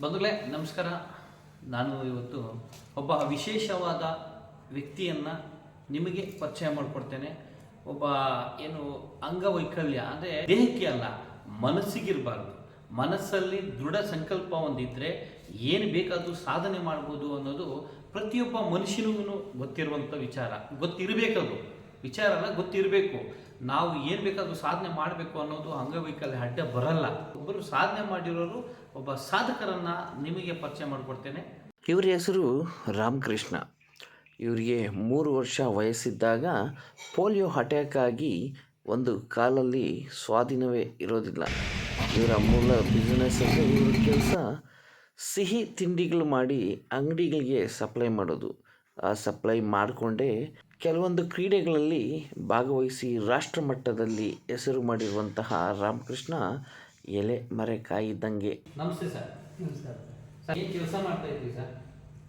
ಬಂಧುಗಳೇ ನಮಸ್ಕಾರ. ನಾನು ಇವತ್ತು ಒಬ್ಬ ವಿಶೇಷವಾದ ವ್ಯಕ್ತಿಯನ್ನು ನಿಮಗೆ ಪರಿಚಯ ಮಾಡಿಕೊಡ್ತೇನೆ. ಒಬ್ಬ ಏನು ಅಂಗವೈಕಲ್ಯ ಅಂದರೆ ದೇಹಕ್ಕೆ ಅಲ್ಲ, ಮನಸ್ಸಿಗಿರಬಾರ್ದು. ಮನಸ್ಸಲ್ಲಿ ದೃಢ ಸಂಕಲ್ಪ ಹೊಂದಿದ್ರೆ ಏನು ಬೇಕಾದರೂ ಸಾಧನೆ ಮಾಡ್ಬೋದು ಅನ್ನೋದು ಪ್ರತಿಯೊಬ್ಬ ಮನುಷ್ಯನಿಗೂ ಗೊತ್ತಿರುವಂಥ ಗೊತ್ತಿರಬೇಕದು ವಿಚಾರ ಅಲ್ಲ, ಗೊತ್ತಿರಬೇಕು. ನಾವು ಏನು ಬೇಕಾದರೂ ಸಾಧನೆ ಮಾಡಬೇಕು ಅನ್ನೋದು ಅಂಗವೈಕಲ್ಯ ಅಡ್ಡ ಬರಲ್ಲ. ಒಬ್ಬರು ಸಾಧನೆ ಮಾಡಿರೋರು ಒಬ್ಬ ಸಾಧಕರನ್ನು ನಿಮಗೆ ಪರಿಚಯ ಮಾಡಿಕೊಡ್ತೇನೆ. ಇವರ ಹೆಸರು ರಾಮಕೃಷ್ಣ. ಇವರಿಗೆ 3 ವರ್ಷ ವಯಸ್ಸಿದ್ದಾಗ ಪೋಲಿಯೋ ಅಟ್ಯಾಕ್ ಆಗಿ ಒಂದು ಕಾಲಲ್ಲಿ ಸ್ವಾಧೀನವೇ ಇರೋದಿಲ್ಲ. ಇವರ ಮೂಲ ಬಿಸ್ನೆಸ್ ಅಂದರೆ ಇವ್ರ ಕೆಲಸ ಸಿಹಿ ತಿಂಡಿಗಳು ಮಾಡಿ ಅಂಗಡಿಗಳಿಗೆ ಸಪ್ಲೈ ಮಾಡೋದು. ಆ ಸಪ್ಲೈ ಮಾಡಿಕೊಂಡೇ ಕೆಲವೊಂದು ಕ್ರೀಡೆಗಳಲ್ಲಿ ಭಾಗವಹಿಸಿ ರಾಷ್ಟ್ರ ಮಟ್ಟದಲ್ಲಿ ಹೆಸರು ಮಾಡಿರುವಂತಹ ರಾಮಕೃಷ್ಣ ಎಲೆ ಮರೆ ಕಾಯಿದ್ದಂಗೆ. ನಮಸ್ತೆ ಸರ್. ನಮಸ್ಕಾರ ಸರ್, ಏನು ಕೆಲಸ ಮಾಡ್ತಾ ಇದ್ದೀವಿ ಸರ್?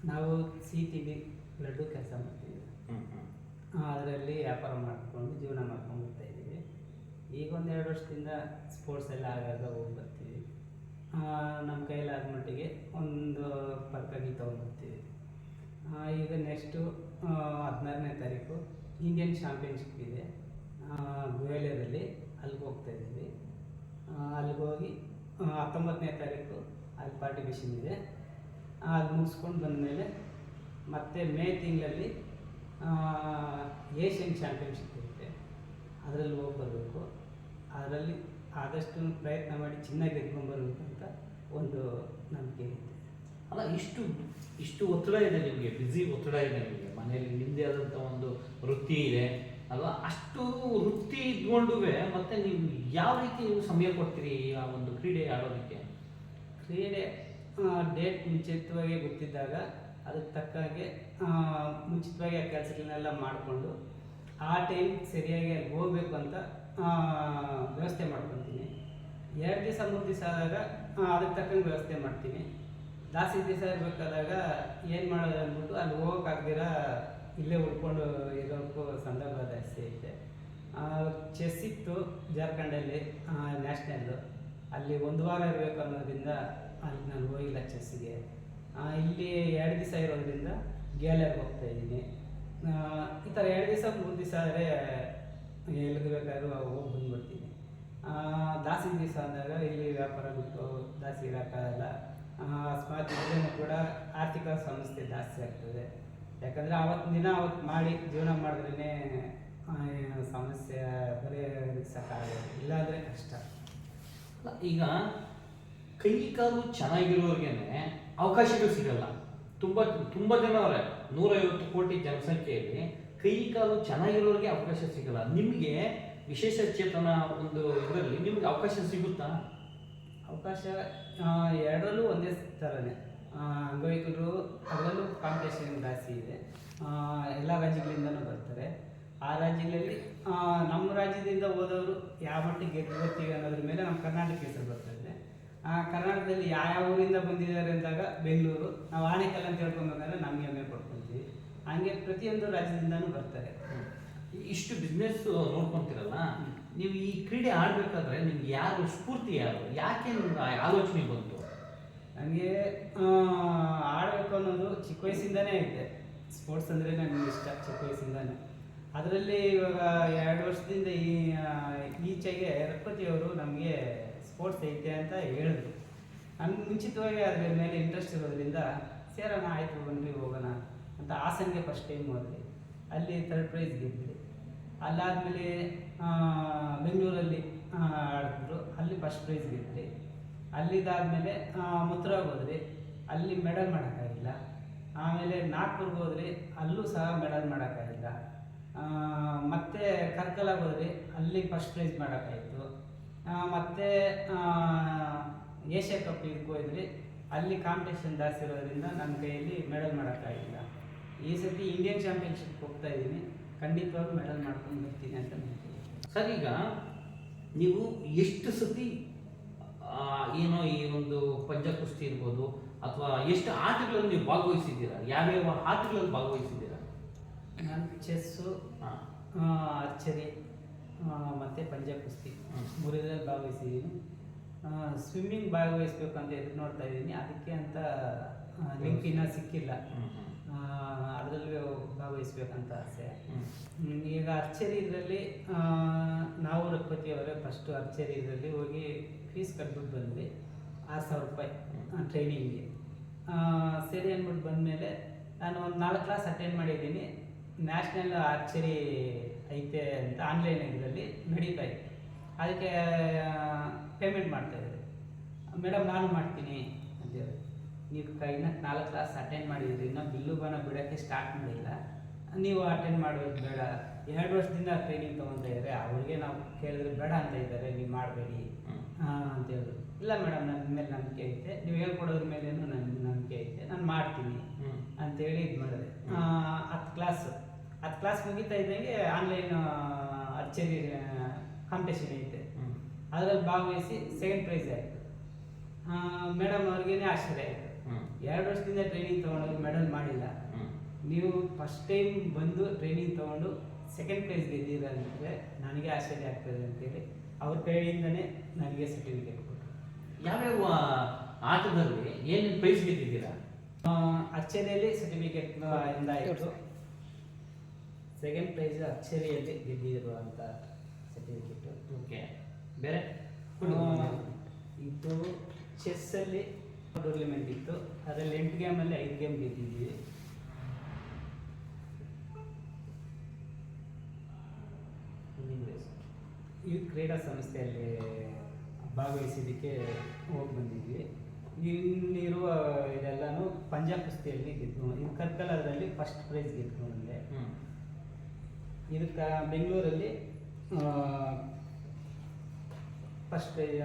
ನಾವು CTB ಬ್ಲಡ್ಡು ಕೆಲಸ ಮಾಡ್ತೀವಿ. ಅದರಲ್ಲಿ ವ್ಯಾಪಾರ ಮಾಡಿಕೊಂಡು ಜೀವನ ಮಾಡ್ಕೊಂಡು ಬರ್ತಾ ಇದ್ದೀವಿ. ಈಗ 1-2 ವರ್ಷದಿಂದ ಸ್ಪೋರ್ಟ್ಸ್ ಎಲ್ಲ ಆಗಾಗ ಹೋಗಿ ಬರ್ತೀವಿ. ನಮ್ಮ ಕೈಲಾದ ಮಟ್ಟಿಗೆ ಒಂದು ಪದಕ ತೊಗೊಂಡ್ಬರ್ತೀವಿ. ಈಗ ನೆಕ್ಸ್ಟು 16ನೇ ತಾರೀಕು ಇಂಡಿಯನ್ ಚಾಂಪಿಯನ್ಶಿಪ್ ಇದೆ ಗುಹೆಲೆಯಲ್ಲಿ, ಅಲ್ಲಿಗೆ ಹೋಗ್ತಾ ಇದ್ದೀವಿ. ಅಲ್ಲಿಗೆ ಹೋಗಿ 19ನೇ ತಾರೀಕು ಅಲ್ಲಿ ಪಾರ್ಟಿಸಿಪೇಷನ್ ಇದೆ. ಅದು ಮುಗಿಸ್ಕೊಂಡು ಬಂದಮೇಲೆ ಮತ್ತೆ ಮೇ ತಿಂಗಳಲ್ಲಿ ಏಷ್ಯನ್ ಚಾಂಪಿಯನ್ಶಿಪ್ ಇರುತ್ತೆ, ಅದರಲ್ಲಿ ಹೋಗಿ ಬರಬೇಕು. ಅದರಲ್ಲಿ ಆದಷ್ಟು ಪ್ರಯತ್ನ ಮಾಡಿ ಚಿನ್ನ ಗೆದ್ಕೊಂಡ್ಬರ್ಬೇಕು ಅಂತ ಒಂದು ನಂಬಿಕೆ ಇದೆ. ಅಲ್ಲ, ಇಷ್ಟು ಒತ್ತಡ ಇದೆ ನಿಮಗೆ, ಬ್ಯುಸಿ ಒತ್ತಡ ಇದೆ ನಿಮಗೆ, ಮನೆಯಲ್ಲಿ ನಿಮ್ಮದೇ ಆದಂಥ ಒಂದು ವೃತ್ತಿ ಇದೆ ಅಲ್ವಾ? ಅಷ್ಟು ವೃತ್ತಿ ಇದ್ಕೊಂಡು ಮತ್ತೆ ನೀವು ಯಾವ ರೀತಿ ನೀವು ಸಮಯ ಕೊಡ್ತೀರಿ ಆ ಒಂದು ಕ್ರೀಡೆ ಆಡೋದಕ್ಕೆ? ಕ್ರೀಡೆ ಡೇಟ್ ಮುಂಚಿತವಾಗಿ ಗೊತ್ತಿದ್ದಾಗ ಅದಕ್ಕೆ ತಕ್ಕಾಗೆ ಮುಂಚಿತವಾಗಿ ಆ ಕೆಲಸಗಳನ್ನೆಲ್ಲ ಮಾಡಿಕೊಂಡು ಆ ಟೈಮ್ ಸರಿಯಾಗಿ ಅಲ್ಲಿ ಹೋಗ್ಬೇಕು ಅಂತ ವ್ಯವಸ್ಥೆ ಮಾಡ್ಕೊತೀನಿ. 2 ದಿವಸ 3 ದಿವಸ ಆದಾಗ ಅದಕ್ಕೆ ತಕ್ಕಂಗೆ ವ್ಯವಸ್ಥೆ ಮಾಡ್ತೀನಿ. ಜಾಸ್ತಿ ದಿವಸ ಇರಬೇಕಾದಾಗ ಏನು ಮಾಡೋದು ಅಂದ್ಬಿಟ್ಟು ಅಲ್ಲಿ ಹೋಗೋಕ್ಕಾಗ್ದಿರ ಇಲ್ಲೇ ಉಳ್ಕೊಂಡು ಇರೋಕ್ಕೂ ಸಂದರ್ಭ ಜಾಸ್ತಿ ಐತೆ. ಚೆಸ್ ಇತ್ತು ಜಾರ್ಖಂಡಲ್ಲಿ ನ್ಯಾಷನಲ್ಲು, ಅಲ್ಲಿ 1 ವಾರ ಇರಬೇಕು ಅನ್ನೋದ್ರಿಂದ ಅಲ್ಲಿ ನಾನು ಹೋಗಿಲ್ಲ ಚೆಸ್ಸಿಗೆ. ಇಲ್ಲಿ 2 ದಿವಸ ಇರೋದ್ರಿಂದ ಗ್ಯಾಲರ್ಗೆ ಹೋಗ್ತಾಯಿದ್ದೀನಿ. ಈ ಥರ 2 ದಿವಸ 3 ದಿವಸ ಆದರೆ ಎಲ್ಲಿಗೆ ಬೇಕಾದ್ರೂ ಹೋಗಿ ಬಂದ್ಬಿಡ್ತೀನಿ. ಜಾಸ್ತಿ ದಿವಸ ಆದಾಗ ಇಲ್ಲಿ ವ್ಯಾಪಾರ ಬಿಟ್ಟು ಜಾಸ್ತಿ ಇರೋಕ್ಕಾಗಲ್ಲ. ಅಕಸ್ಮಾತ್ ಇದ್ರೂ ಕೂಡ ಆರ್ಥಿಕ ಸಮಸ್ಯೆ ಜಾಸ್ತಿ ಆಗ್ತದೆ. ಯಾಕಂದರೆ ಅವತ್ತು ಮಾಡಿ ಜೀವನ ಮಾಡಿದ್ರೇ ಸಮಸ್ಯೆ ಬರೀ ಸಾಕಾಗೋದು, ಇಲ್ಲಾಂದರೆ ಕಷ್ಟ. ಈಗ ಕೈ ಕಾಲು ಚೆನ್ನಾಗಿರೋರಿಗೇನೆ ಅವಕಾಶಗಳು ಸಿಗಲ್ಲ. ತುಂಬ ಜನ ಅವರೇ, 150 ಕೋಟಿ ಜನಸಂಖ್ಯೆಯಲ್ಲಿ ಕೈ ಕಾಲು ಚೆನ್ನಾಗಿರೋರಿಗೆ ಅವಕಾಶ ಸಿಗಲ್ಲ. ನಿಮಗೆ ವಿಶೇಷ ಚೇತನ ಒಂದು ಇದರಲ್ಲಿ ನಿಮಗೆ ಅವಕಾಶ ಸಿಗುತ್ತಾ? ಅವಕಾಶ ಎರಡರಲ್ಲೂ ಒಂದೇ ಥರನೇ. ಅಂಗವೈಕಲರು ಅದರಲ್ಲೂ ಕಾಂಪಿಟೇಷನ್ ಜಾಸ್ತಿ ಇದೆ. ಎಲ್ಲ ರಾಜ್ಯಗಳಿಂದನೂ ಬರ್ತಾರೆ. ಆ ರಾಜ್ಯಗಳಲ್ಲಿ ನಮ್ಮ ರಾಜ್ಯದಿಂದ ಹೋದವರು ಯಾವ ಮಟ್ಟಿಗೆ ಗೆದ್ದಿರ್ತೀವಿ ಅನ್ನೋದ್ರ ಮೇಲೆ ನಮ್ಮ ಕರ್ನಾಟಕ ಹೆಸರು ಬರ್ತಾ ಇದೆ. ಕರ್ನಾಟಕದಲ್ಲಿ ಯಾವ ಊರಿಂದ ಬಂದಿದ್ದಾರೆ ಅಂದಾಗ ಬೆಂಗಳೂರು, ನಾವು ಆಣೆಕಲ್ ಅಂತ ಹೇಳ್ಕೊಂಡ್ರೆ ನಮಗೆ ಹೆಮ್ಮೆ ಪಡ್ಕೊತೀವಿ. ಹಾಗೆ ಪ್ರತಿಯೊಂದು ರಾಜ್ಯದಿಂದನೂ ಬರ್ತಾರೆ. ಇಷ್ಟು ಬಿಸ್ನೆಸ್ ನೋಡ್ಕೊತೀರಲ್ಲ, ನೀವು ಈ ಕ್ರೀಡೆ ಆಡಬೇಕಾದ್ರೆ ನಿಮ್ಗೆ ಯಾರು ಸ್ಫೂರ್ತಿ, ಯಾಕೆ ನಿಮ್ಗೆ ಆಲೋಚನೆ ಬಂತು? ನನಗೆ ಆಡಬೇಕು ಅನ್ನೋದು ಚಿಕ್ಕ ವಯಸ್ಸಿಂದನೇ ಐತೆ. ಸ್ಪೋರ್ಟ್ಸ್ ಅಂದರೆ ನನಗೆ ಇಷ್ಟ ಚಿಕ್ಕ ವಯಸ್ಸಿಂದನೇ. ಅದರಲ್ಲಿ ಇವಾಗ 2 ವರ್ಷದಿಂದ ಈಚೆಗೆ ರಘುಪತಿಯವರು ನಮಗೆ ಸ್ಪೋರ್ಟ್ಸ್ ಐತೆ ಅಂತ ಹೇಳಿದ್ರು. ನಮ್ಗೆ ಮುಂಚಿತವಾಗಿ ಅದ್ರ ಮೇಲೆ ಇಂಟ್ರೆಸ್ಟ್ ಇರೋದ್ರಿಂದ ಸೇರೋಣ, ಆಯಿತು ಬನ್ನಿ ಹೋಗೋಣ ಅಂತ ಹಾಸನ್ಗೆ ಫಸ್ಟ್ ಟೈಮ್ ಹೋದ್ವಿ. ಅಲ್ಲಿ 3rd ಪ್ರೈಸ್ ಗೆದ್ವಿ. ಅಲ್ಲಾದಮೇಲೆ ಬೆಂಗಳೂರಲ್ಲಿ ಆಡಿದ್ರು, ಅಲ್ಲಿ ಫಸ್ಟ್ ಪ್ರೈಸ್ ಗೆದ್ವಿ. ಅಲ್ಲಿದ್ದಾದಮೇಲೆ ಮಥುರಾಗೆ ಹೋದ್ರಿ, ಅಲ್ಲಿ ಮೆಡಲ್ ಮಾಡೋಕ್ಕಾಗಿಲ್ಲ. ಆಮೇಲೆ ನಾಗ್ಪುರ್ಗೆ ಹೋದ್ರಿ, ಅಲ್ಲೂ ಸಹ ಮೆಡಲ್ ಮಾಡೋಕ್ಕಾಗಿಲ್ಲ. ಮತ್ತು ಕರ್ಕಲಾಗೆ ಹೋದ್ರಿ, ಅಲ್ಲಿ ಫಸ್ಟ್ ಪ್ರೈಸ್ ಮಾಡೋಕ್ಕಾಯಿತು. ಮತ್ತು ಏಷ್ಯಾ ಕಪ್ ಇದಕ್ಕೆ ಹೋದ್ರಿ, ಅಲ್ಲಿ ಕಾಂಪಿಟೇಷನ್ ಜಾಸ್ತಿ ಇರೋದ್ರಿಂದ ನನ್ನ ಕೈಯಲ್ಲಿ ಮೆಡಲ್ ಮಾಡೋಕ್ಕಾಗಿಲ್ಲ. ಈ ಸತಿ ಇಂಡಿಯನ್ ಚಾಂಪಿಯನ್ಶಿಪ್ ಹೋಗ್ತಾ ಇದ್ದೀನಿ, ಖಂಡಿತವಾಗ್ಲೂ ಮೆಡಲ್ ಮಾಡ್ಕೊಂಡು ಬರ್ತೀನಿ ಅಂತ ಹೇಳ್ತೀನಿ. ಸರ್, ಈಗ ನೀವು ಎಷ್ಟು ಸತಿ ಏನೋ ಈ ಒಂದು ಪಂಜ ಕುಸ್ತಿ ಇರ್ಬೋದು ಅಥವಾ ಎಷ್ಟು ಆಟಗಳಲ್ಲಿ ನೀವು ಭಾಗವಹಿಸಿದ್ದೀರಾ? ಯಾವ್ಯಾವ ಆಟಗಳಲ್ಲಿ ಭಾಗವಹಿಸಿದ್ದೀರಾ? ನಾನು ಚೆಸ್ಸು, ಆರ್ಚರಿ ಮತ್ತು ಪಂಜ ಕುಸ್ತಿ 3 ಭಾಗವಹಿಸಿದ್ದೀನಿ. ಸ್ವಿಮ್ಮಿಂಗ್ ಭಾಗವಹಿಸ್ಬೇಕು ಅಂತ ಎದುರು ನೋಡ್ತಾ ಇದ್ದೀನಿ. ಅದಕ್ಕೆ ಅಂತ ಲಿಂಕ್ ಇನ್ನೂ ಸಿಕ್ಕಿಲ್ಲ. ಅದರಲ್ಲಿ ಭಾಗವಹಿಸ್ಬೇಕಂತ ಆಸೆ. ಈಗ ಅರ್ಚರಿ ಇದರಲ್ಲಿ ನಾವು ರಘುಪತಿ ಅವರೇ ಫಸ್ಟು ಅರ್ಚರಿ ಇದರಲ್ಲಿ ಹೋಗಿ ಫೀಸ್ ಕಟ್ಬಿಟ್ಟು ಬಂದ್ವಿ, 6,000 ರೂಪಾಯಿ ಟ್ರೈನಿಂಗ್ಗೆ. ಸರಿ ಅಂದ್ಬಿಟ್ಟು ಬಂದಮೇಲೆ ನಾನು ಒಂದು 4 ಕ್ಲಾಸ್ ಅಟೆಂಡ್ ಮಾಡಿದ್ದೀನಿ. ನ್ಯಾಷನಲ್ ಆರ್ಚರಿ ಐತೆ ಅಂತ ಆನ್ಲೈನ್ ಇದರಲ್ಲಿ ನಡೀತಾ ಇತ್ತು. ಅದಕ್ಕೆ ಪೇಮೆಂಟ್ ಮಾಡ್ತಾಯಿದ್ರು. ಮೇಡಮ್ ನಾನು ಮಾಡ್ತೀನಿ ಅಂತೇಳಿ, ನೀವು ಇನ್ನೂ 4 ಕ್ಲಾಸ್ ಅಟೆಂಡ್ ಮಾಡಿದ್ರಿ, ಇನ್ನೂ ಬಿಲ್ಲು ಬಾಣ ಬಿಡೋಕ್ಕೆ ಸ್ಟಾರ್ಟ್ ಮಾಡಿಲ್ಲ, ನೀವು ಅಟೆಂಡ್ ಮಾಡೋದು ಬೇಡ, 2 ವರ್ಷದಿಂದ ಟ್ರೈನಿಂಗ್ ತೊಗೊತಾ ಇದ್ದಾರೆ, ಅವ್ರಿಗೆ ನಾವು ಕೇಳಿದ್ರೆ ಬೇಡ ಅಂತ ಇದ್ದಾರೆ, ನೀವು ಮಾಡಬೇಡಿ ಅಂತ ಹೇಳಿದ್ರು. ಇಲ್ಲ ಮೇಡಮ್, ನನ್ನ ಮೇಲೆ ನಂಬಿಕೆ ಐತೆ, ನೀವು ಹೇಳ್ಕೊಡೋದ್ರ ಮೇಲೇನು ನನ್ನ ನಂಬಿಕೆ ಐತೆ, ನಾನು ಮಾಡ್ತೀನಿ ಅಂತೇಳಿ ಇದು ಮಾಡಿದೆ. 10 ಕ್ಲಾಸ್ ಮುಗಿತಾ ಇದ್ದಂಗೆ ಆನ್ಲೈನ್ ಅರ್ಚರಿ ಕಾಂಪಿಟೇಷನ್ ಐತೆ, ಅದರಲ್ಲಿ ಭಾಗವಹಿಸಿ 2nd ಪ್ರೈಸ್ ಆಯಿತು. ಮೇಡಮ್ ಅವ್ರಿಗೇನೆ ಆಶ್ಚರ್ಯ ಆಯಿತು, 2 ವರ್ಷದಿಂದ ಟ್ರೈನಿಂಗ್ ತೊಗೊಂಡು ಮೆಡಲ್ ಮಾಡಿಲ್ಲ, ನೀವು ಫಸ್ಟ್ ಟೈಮ್ ಬಂದು ಟ್ರೈನಿಂಗ್ ತೊಗೊಂಡು 2nd ಪ್ರೈಸ್ ಗೆದ್ದಿರ ಅಂದರೆ ನನಗೆ ಆಶ್ಚರ್ಯ ಆಗ್ತದೆ ಅಂತೇಳಿ ಅವ್ರ ಕೈಯಿಂದನೇ ನನಗೆ ಸರ್ಟಿಫಿಕೇಟ್ ಕೊಟ್ಟರು. ಯಾವ್ಯಾವ ಆಟದಲ್ಲಿ ಏನೇನು ಪ್ರೈಸ್ ಗೆದ್ದಿದ್ದೀರಾ? ಅರ್ಚರಿಯಲ್ಲಿ ಸರ್ಟಿಫಿಕೇಟ್ ಇಂದ ಆಯಿತು. 2nd ಪ್ರೈಸ್ ಅರ್ಚರಿಯಲ್ಲಿ ಗೆದ್ದಿದ್ರು ಅಂತ ಸರ್ಟಿಫಿಕೇಟು. ಓಕೆ, ಬೇರೆ ಇದು ಚೆಸ್ಸಲ್ಲಿ ಟೂರ್ನಿಮೆಂಟ್ ಇತ್ತು, ಅದರಲ್ಲಿ 8 ಗೇಮಲ್ಲಿ 5 ಗೇಮ್ ಗೆದ್ದಿದ್ದೀವಿ. ಈ ಕ್ರೀಡಾ ಸಂಸ್ಥೆಯಲ್ಲಿ ಭಾಗವಹಿಸಿದ್ದಕ್ಕೆ ಹೋಗಿ ಬಂದಿದ್ವಿ. ಇನ್ನಿರುವ ಇದೆಲ್ಲನೂ ಪಂಜಾಬ್ ಕುಸ್ತಿಯಲ್ಲಿ ಗೆದ್ಕೊಂಡು, ಇದು ಕರ್ಕಲ್ ಅದರಲ್ಲಿ ಫಸ್ಟ್ ಪ್ರೈಸ್ ಗೆದ್ಕೊಂಡೆ. ಇದಕ್ಕೆ ಬೆಂಗಳೂರಲ್ಲಿ ಫಸ್ಟ್ ಪ್ರೈಸ್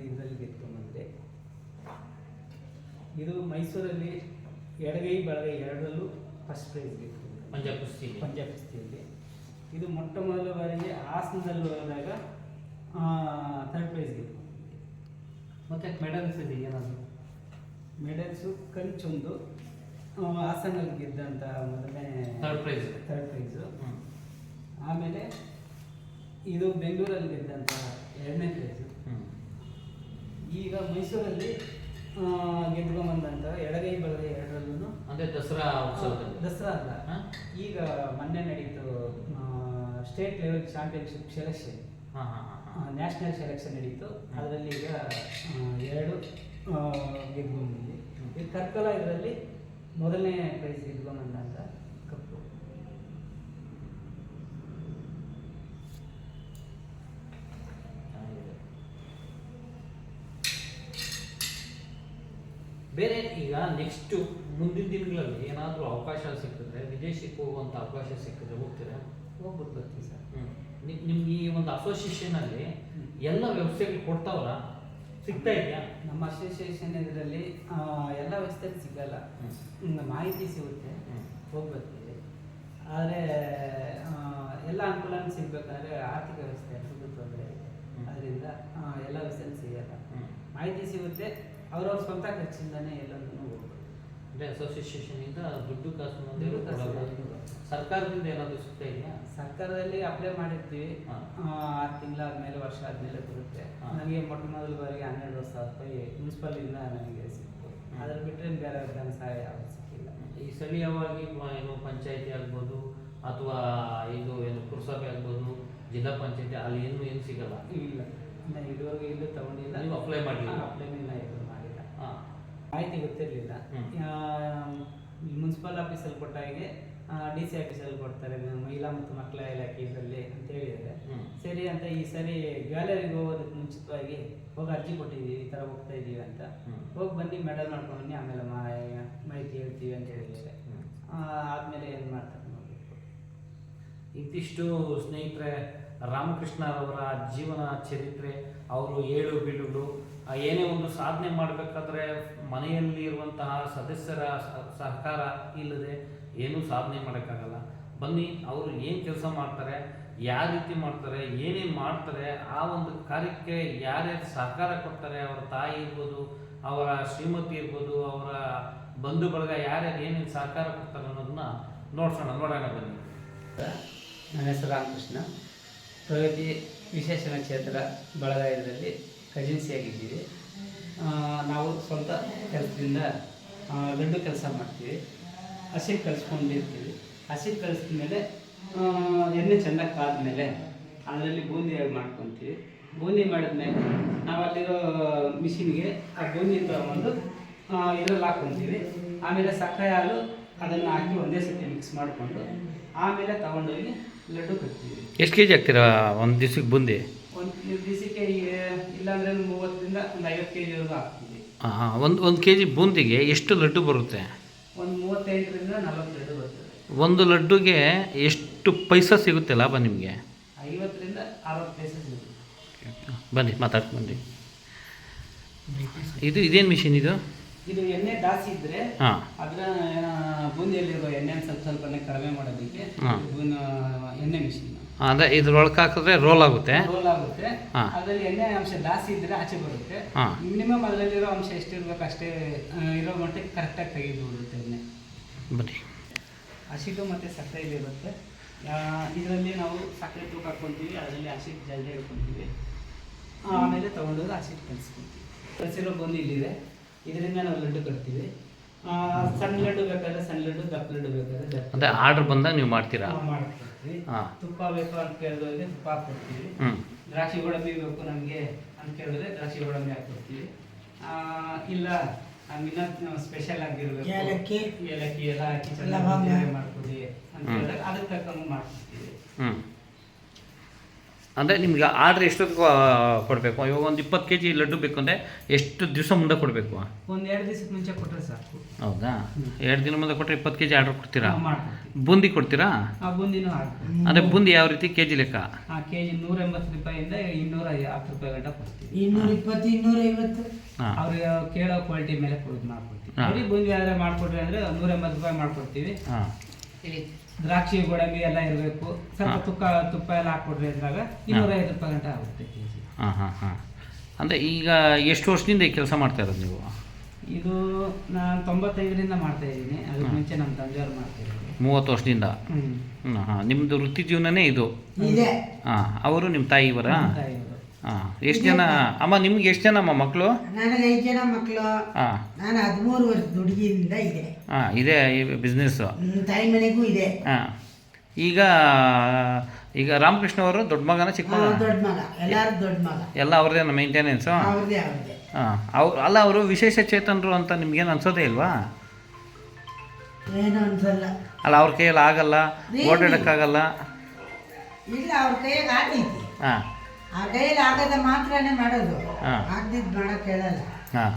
ಇದರಲ್ಲಿ ಗೆದ್ಕೊಂಡ್ಬಂದೆ. ಇದು ಮೈಸೂರಲ್ಲಿ ಎಡಗೈ ಬಲಗೈ ಎರಡರಲ್ಲೂ ಫಸ್ಟ್ ಪ್ರೈಸ್ ಗೆದ್ಕೊಂಡೆ ಪಂಜಾಬ್ ಕುಸ್ತಿಯಲ್ಲಿ. ಇದು ಮೊಟ್ಟ ಮೊದಲ ಬಾರಿಗೆ ಹಾಸನದಲ್ಲಿ ಹೋದಾಗ 3rd ಪ್ರೈಸ್ ಗೆದ್ಕೊಂಡೆ. ಮತ್ತೆ ಮೆಡಲ್ಸ್ ಇದೆ ಏನಾದರೂ? ಮೆಡಲ್ಸು ಕಂಚೊಂದು, ಹಾಸನಲ್ಲಿ ಗೆದ್ದಂಥ ಮೊದಲನೇ 3rd ಪ್ರೈಸು. ಆಮೇಲೆ ಇದು ಬೆಂಗಳೂರಲ್ಲಿ ಗೆದ್ದಂಥ 2ನೇ ಪ್ರೈಸು. ಈಗ ಮೈಸೂರಲ್ಲಿ ಗೆದ್ಕೊಂಬಂದಂಥ ಎಡಗೈ ಬಲಗೈ ಎರಡರಲ್ಲೂ, ಅಂದರೆ ದಸರಾ ಅಲ್ಲ, ಈಗ ಮೊನ್ನೆ ನಡೀತು state level championship selection, national selection ನಡೀತು. ಅದರಲ್ಲಿ ಈಗ 2 ಗೆದ್ಕೊಂಡ್ಬಂದ್ವಿ. ಈಗ ಕರ್ಕಲ ಇದರಲ್ಲಿ ಮೊದಲನೇ ಪ್ರೈಸ್ ಗೆದ್ಕೊಂಬಂದಂಥ ಕಪ್ಪು. ಬೇರೆ ಈಗ ನೆಕ್ಸ್ಟು ಮುಂದಿನ ದಿನಗಳಲ್ಲಿ ಏನಾದರೂ ಅವಕಾಶ ಸಿಕ್ಕಿದ್ರೆ, ವಿದೇಶಕ್ಕೆ ಹೋಗುವಂಥ ಅವಕಾಶ ಸಿಕ್ಕಿದ್ರೆ ಹೋಗ್ತೀರಾ? ಹೋಗ್ಬಿಟ್ಟು ಬರ್ತೀವಿ ಸರ್. ನಿಮ್ಗೆ ಈ ಒಂದು ಅಸೋಸಿಯೇಷನಲ್ಲಿ ಎಲ್ಲ ವ್ಯವಸ್ಥೆಗಳು ಕೊಡ್ತಾವಲ್ಲ, ಸಿಗ್ತಾ ಇದೆಯಾ? ನಮ್ಮ ಅಸೋಸಿಯೇಷನ್ ಇದರಲ್ಲಿ ಎಲ್ಲ ವ್ಯವಸ್ಥೆ ಸಿಗಲ್ಲ, ಮಾಹಿತಿ ಸಿಗುತ್ತೆ, ಹೋಗಿ ಬರ್ತೀವಿ. ಆದರೆ ಎಲ್ಲ ಅನುಕೂಲ ಸಿಗ್ಬೇಕಾದ್ರೆ ಆರ್ಥಿಕ ವ್ಯವಸ್ಥೆ ತೊಂದರೆ ಇದೆ, ಅದರಿಂದ ಎಲ್ಲ ವ್ಯವಸ್ಥೆ ಸಿಗಲ್ಲ. ಮಾಹಿತಿ ಸಿಗುತ್ತೆ, ಅವ್ರವ್ರ ಸ್ವಂತ ಖರ್ಚಿಂದನೇ ಎಲ್ಲದನ್ನು ಹೋಗ್ಬೋದು. ಅಂದರೆ ಅಸೋಸಿಯೇಷನಿಂದ ದುಡ್ಡು ಕಾಸು ಸರ್ಕಾರದಿಂದ ಏನಾದರೂ ಸಿಗ್ತಾ ಇದೆಯಾ? ಸರ್ಕಾರದಲ್ಲಿ ಅಪ್ಲೈ ಮಾಡಿರ್ತೀವಿ, 6 ತಿಂಗಳ ಆದಮೇಲೆ ವರ್ಷ ಆದಮೇಲೆ ಬರುತ್ತೆ. ನನಗೆ ಮೊಟ್ಟ ಮೊದಲ ಬಾರಿಗೆ 12,000 ರೂಪಾಯಿ ಮುನ್ಸಿಪಾಲಿಂದ ನನಗೆ ಸಿಕ್ತು. ಅದ್ರ ಬಿಟ್ಟರೆ ಬೇರೆ ಧನ ಸಹಾಯ ಯಾವುದು ಸಿಕ್ಕಿಲ್ಲ. ಈ ಸ್ಥಳೀಯವಾಗಿ ಏನು ಪಂಚಾಯತಿ ಆಗ್ಬೋದು ಅಥವಾ ಇದು ಏನು ಪುರಸಭೆ ಆಗ್ಬೋದು, ಜಿಲ್ಲಾ ಪಂಚಾಯತಿ, ಅಲ್ಲಿ ಏನು ಸಿಗಲ್ಲ? ಇಲ್ಲ, ನಾನು ಇದುವರೆಗೂ ಎಲ್ಲೂ ತಗೊಂಡಿಲ್ಲ. ನೀವು ಅಪ್ಲೈ ಮಾಡಿಲ್ಲ? ಅಪ್ಲೈನ ಎಲ್ಲೂ ಮಾಡಿಲ್ಲ. ಮಾಹಿತಿ ಗೊತ್ತಿರಲಿಲ್ಲ. ಮುನ್ಸಿಪಲ್ ಆಫೀಸಲ್ಲಿ ಕೊಟ್ಟ ಹಾಗೆ DC ಆಫೀಸಲ್ಲಿ ಕೊಡ್ತಾರೆ, ಮಹಿಳಾ ಮತ್ತು ಮಕ್ಕಳ ಇಲಾಖೆ ಇದರಲ್ಲಿ ಅಂತ ಹೇಳಿದ್ದಾರೆ. ಸರಿ ಅಂತ ಈ ಸರಿ ಗ್ಯಾಲರಿಗೆ ಹೋಗೋದಕ್ಕೆ ಮುಂಚಿತವಾಗಿ ಹೋಗಿ ಅರ್ಜಿ ಕೊಟ್ಟಿದ್ದೀವಿ, ಈ ಥರ ಹೋಗ್ತಾ ಇದ್ದೀವಿ ಅಂತ. ಹೋಗಿ ಬನ್ನಿ, ಮೆಡಲ್ ಮಾಡ್ಕೊಂಡು ಬನ್ನಿ, ಆಮೇಲೆ ಮಾಹಿತಿ ಹೇಳ್ತೀವಿ ಅಂತ ಹೇಳಿದ್ದಾರೆ. ಆದಮೇಲೆ ಏನು ಮಾಡ್ತಾರೆ ನೋಡಬೇಕು. ಇಂತಿಷ್ಟು ಸ್ನೇಹಿತರೆ, ರಾಮಕೃಷ್ಣರವರ ಜೀವನ ಚರಿತ್ರೆ, ಅವರು ಏಳು ಬೀಳುಗಳು, ಏನೇ ಒಂದು ಸಾಧನೆ ಮಾಡಬೇಕಾದ್ರೆ ಮನೆಯಲ್ಲಿ ಇರುವಂತಹ ಸದಸ್ಯರ ಸಹಕಾರ ಇಲ್ಲದೆ ಏನೂ ಸಾಧನೆ ಮಾಡೋಕ್ಕಾಗಲ್ಲ. ಬನ್ನಿ, ಅವರು ಏನು ಕೆಲಸ ಮಾಡ್ತಾರೆ, ಯಾವ ರೀತಿ ಮಾಡ್ತಾರೆ, ಏನೇನು ಮಾಡ್ತಾರೆ, ಆ ಒಂದು ಕಾರ್ಯಕ್ಕೆ ಯಾರ್ಯಾರು ಸಹಕಾರ ಕೊಡ್ತಾರೆ, ಅವರ ತಾಯಿ ಇರ್ಬೋದು, ಅವರ ಶ್ರೀಮತಿ ಇರ್ಬೋದು, ಅವರ ಬಂಧು ಬಳಗ ಯಾರ್ಯಾರು ಏನೇನು ಸಹಕಾರ ಕೊಡ್ತಾರೆ ಅನ್ನೋದನ್ನ ನೋಡೋಣ ಬನ್ನಿ. ನನ್ನ ಹೆಸರು ರಾಮಕೃಷ್ಣ. ಪ್ರಗತಿ ವಿಶೇಷ ನಕ್ಷತ್ರ ಬಳಗ ಇದರಲ್ಲಿ ಕಜಿನ್ಸಿಯಾಗಿದ್ದೀವಿ. ನಾವು ಸ್ವಂತ ಕೆಲಸದಿಂದ ಲಡ್ಡು ಕೆಲಸ ಮಾಡ್ತೀವಿ. ಹಸಿಟ್ಟು ಕಲಿಸ್ಕೊಂಡಿರ್ತೀವಿ. ಹಸಿಟ್ಟು ಕಲಿಸಿದ ಮೇಲೆ ಎಣ್ಣೆ ಚೆನ್ನಾಗಿ ಕಾದ್ಮೇಲೆ ಅದರಲ್ಲಿ ಬೂಂದಿಯಾಗಿ ಮಾಡ್ಕೊತೀವಿ. ಬೂಂದಿ ಮಾಡಿದ್ಮೇಲೆ ನಾವು ಅಲ್ಲಿರೋ ಮಿಷಿನ್ಗೆ ಆ ಬೂಂದಿ ತಗೊಂಡು ಇದರಲ್ಲಿ ಹಾಕ್ಕೊತೀವಿ. ಆಮೇಲೆ ಸಕ್ಕರೆ ಹಾಲು ಅದನ್ನು ಹಾಕಿ ಒಂದೇ ಸತಿ ಮಿಕ್ಸ್ ಮಾಡಿಕೊಂಡು ಆಮೇಲೆ ತಗೊಂಡೋಗಿ ಲಡ್ಡು ಕಟ್ತೀವಿ. ಎಷ್ಟು ಕೆ ಜಿ ಹಾಕ್ತೀರಾ ಒಂದು ದಿವ್ಸಕ್ಕೆ ಬೂಂದಿ? ಒಂದು ದಿವಸಕ್ಕೆ ಇಲ್ಲಾಂದರೆ 30ರಿಂದ ಒಂದು 50 kgವರೆಗೂ ಹಾಕ್ತೀವಿ. ಹಾಂ, ಒಂದು ಕೆ ಜಿ ಬೂಂದಿಗೆ ಎಷ್ಟು ಲಡ್ಡು ಬರುತ್ತೆ? ಒಂದು 35ರಿಂದ 40 ಲಡ್ಡು ಬರ್ತದೆ. ಒಂದು ಲಡ್ಡುಗೆ ಎಷ್ಟು ಪೈಸಾ ಸಿಗುತ್ತೆ ಲಾಭ ನಿಮಗೆ? 50ರಿಂದ 60 ಪೈಸೆ ಸಿಗುತ್ತೆ. ಬನ್ನಿ ಮಾತಾಡ್ಕೊಂಡು ಬನ್ನಿ. ಇದೇನು ಮಿಷಿನ್ ಇದು? ಇದು ಎಣ್ಣೆ ಜಾಸ್ತಿ ಇದ್ದರೆ ಹಾಂ, ಅದರ ಬೂಂದಿಯಲ್ಲಿರೋ ಎಣ್ಣೆ ಸ್ವಲ್ಪನೇ ಕಡಿಮೆ ಮಾಡೋದಕ್ಕೆ ಎಣ್ಣೆ ಮಿಷಿನ್. ಅಂದರೆ ಇದ್ರೊಳಗೆ ಹಾಕಿದ್ರೆ ರೋಲ್ ಆಗುತ್ತೆ. ರೋಲ್ ಆಗುತ್ತೆ. ಅದರಲ್ಲಿ ಎಣ್ಣೆ ಅಂಶ ಜಾಸ್ತಿ ಇದ್ದರೆ ಆಚೆ ಬರುತ್ತೆ. ಮಿನಿಮಮ್ ಅದರಲ್ಲಿರೋ ಅಂಶ ಎಷ್ಟಿರ್ಬೇಕು ಅಷ್ಟೇ ಇರೋ ಮಟ್ಟಿಗೆ ಕರೆಕ್ಟಾಗಿ ತೆಗೆದುಬಿಡುತ್ತೆ ಎಣ್ಣೆ. ಬನ್ನಿ. ಹಸಿಟ್ಟು ಮತ್ತು ಸಕ್ಕರೆಯಲ್ಲಿ ಇರುತ್ತೆ. ಇದರಲ್ಲಿ ನಾವು ಸಕ್ಕರೆ ತೂಕ ಹಾಕ್ಕೊತೀವಿ, ಅದರಲ್ಲಿ ಹಸಿಟ್ಟು ಜಲ್ದಿ ಹಿಡ್ಕೊತೀವಿ. ಆಮೇಲೆ ತೊಗೊಂಡೋಗಿ ಹಸಿಟ್ಟು ಕಲಿಸ್ಕೊತೀವಿ. ಕಲಿಸಿರೋ ಬೂಂದಿ ಇಲ್ಲಿದೆ, ಇದರಿಂದ ನಾವು ಲಡ್ಡು ಕಟ್ತೀವಿ. ಸಣ್ಣ ಲಡ್ಡು ಬೇಕಾದ್ರೆ ಸಣ್ಣ ಲಡ್ಡು, ದಪ್ಪ ಲಡ್ಡು ಬೇಕಾದ್ರೆ ದಪ್ಪ. ಅಂದರೆ ಆರ್ಡ್ರ್ ಬಂದಾಗ ನೀವು ಮಾಡ್ತೀರಾ? ಮಾಡ್ಕೊಡ್ತೀವಿ. ತುಪ್ಪ ಬೇಕು ಅಂತ ಕೇಳಿದ್ರೆ ತುಪ್ಪ ಹಾಕ್ಕೊಡ್ತೀವಿ. ದ್ರಾಕ್ಷಿ ಗೋಡಂಬಿ ಬೇಕು ನಮಗೆ ಅಂತ ಕೇಳಿದ್ರೆ ದ್ರಾಕ್ಷಿ ಗೋಡಂಬಿ ಹಾಕ್ಕೊಡ್ತೀವಿ. ಇಲ್ಲ ನಮ್ಗಿನ್ನ ಸ್ಪೆಷಲ್ ಆಗಿರ್ಬೇಕು, ಏಲಕ್ಕಿ ಎಲ್ಲ ಹಾಕಿ ಚೆನ್ನಾಗಿ ಮಾಡ್ಕೊಡಿ ಅಂತ ಹೇಳಿದ್ರೆ ಅದಕ್ಕೆ ತಕ್ಕಂಗೆ ಮಾಡ್ಕೊಡ್ತೀವಿ. ಅಂದರೆ ನಿಮ್ಗೆ ಆರ್ಡ್ರ್ ಎಷ್ಟೊತ್ತಿಗೆ ಕೊಡಬೇಕು? ಇವಾಗ ಒಂದು 20 kg ಲಡ್ಡು ಬೇಕು ಅಂದರೆ ಎಷ್ಟು ದಿವಸ ಮುಂದೆ ಕೊಡಬೇಕು? ಒಂದು 2 ದಿವಸಕ್ಕೆ ಮುಂಚೆ ಕೊಟ್ಟರೆ ಸಾಕು. ಹೌದಾ? 2 ದಿನ ಮುಂದೆ ಕೊಟ್ಟರೆ 20 kg ಆರ್ಡ್ರ್ ಕೊಡ್ತೀರಾ? ಮಾಡ್ಕೊಡ್ತೀವಿ. ಬೂಂದಿ ಕೊಡ್ತೀರಾ? ಬೂಂದಿನೂ ಹಾಕ್ತೀವಿ. ಅಂದರೆ ಬೂಂದಿ ಯಾವ ರೀತಿ ಕೆ ಜಿ ಲೆಕ್ಕ? ಕೆಜಿ 180 ರೂಪಾಯಿಂದ 210 ರೂಪಾಯಿ ಗಂಟ ಕೊಡ್ತೀವಿ. 220, 250 ಅವ್ರಿಗೆ ಕೇಳೋ ಕ್ವಾಲಿಟಿ ಮೇಲೆ ಮಾಡ್ಕೊಡ್ತೀವಿ. ಬರೀ ಬೂಂದಿ ಆದರೆ ಮಾಡ್ಕೊಡ್ರಿ ಅಂದರೆ 180 ರೂಪಾಯಿ ಮಾಡ್ಕೊಡ್ತೀವಿ. ದ್ರಾಕ್ಷಿ ಗೋಡಂಬಿ ಎಲ್ಲ ಇರಬೇಕು, ಸ್ವಲ್ಪ ತುಪ್ಪ ಎಲ್ಲ ಹಾಕ್ಕೊಡ್ರಿ ಅಂದಾಗ 250 ರೂಪಾಯಿ ಗಂಟ ಆಗುತ್ತೆ ಕೆಜಿ. ಹಾಂ. ಅಂದರೆ ಈಗ ಎಷ್ಟು ವರ್ಷದಿಂದ ಈ ಕೆಲಸ ಮಾಡ್ತಾ ಇರೋದು ನೀವು? ಇದು ನಾನು 95ರಿಂದ ಮಾಡ್ತಾ ಇದ್ದೀನಿ. ಅದಕ್ಕೆ ಮುಂಚೆ ನಮ್ಮ ತಂದೆಯವ್ರು ಮಾಡ್ತಾ ಇದ್ದಾರೆ 30 ವರ್ಷದಿಂದ. ಹಾಂ, ನಿಮ್ಮದು ವೃತ್ತಿ ಜೀವನನೇ ಇದು? ಹಾಂ. ಅವರು ನಿಮ್ಮ ತಾಯಿಯವರಾ? ಹಾಂ. ಎಷ್ಟು ಜನ ಅಮ್ಮ ನಿಮ್ಗೆ? ಎಷ್ಟು ಜನ ಅಮ್ಮ ಮಕ್ಕಳು? ನನಗೆ 5 ಜನ ಮಕ್ಕಳು. ಹಾಂ. ನಾನು 13 ವರ್ಷದ ಹುಡುಗಿಯಿಂದ ಇದೆ. ಹಾಂ, ಇದೆ ಬಿಸ್ನೆಸ್ಸು. ತಾಯಿ ಮನೆಗೂ ಇದೆ. ಹಾಂ. ಈಗ ರಾಮಕೃಷ್ಣ ಅವರು ದೊಡ್ಡ ಮಗನ ಚಿಕ್ಕ ಮಗ? ದೊಡ್ಡ ಮಗ, ಎಲ್ಲರೂ ದೊಡ್ಡ ಮಗ. ಎಲ್ಲ ಅವ್ರದ್ದೇನ ಮೇಂಟೆನೆನ್ಸು? ಅವ್ರದೇ. ಅಲ್ಲ, ಅವರು ವಿಶೇಷ ಚೇತನರು ಅಂತ ನಿಮ್ಗೇನು ಅನ್ಸೋದೇ ಇಲ್ವಾ? ಏನು ಅನ್ಸಲ್ಲ. ಅಲ್ಲ, ಅವ್ರ ಕೈಯಲ್ಲಿ ಆಗಲ್ಲ, ಓಡಾಡೋಕ್ಕಾಗಲ್ಲ? ಇಲ್ಲ, ಅವ್ರ ಕೈಯಾಗ ಆಗೈತಿ. ಹಾಂ. ಆ ಕೈಯಲ್ಲಿ ಆಗದ ಮಾತ್ರನೇ ಮಾಡೋದು, ಆಗದಿದ್ದು ಮಾಡೋಕೆ ಹೇಳಲ್ಲ. ಹಾಂ.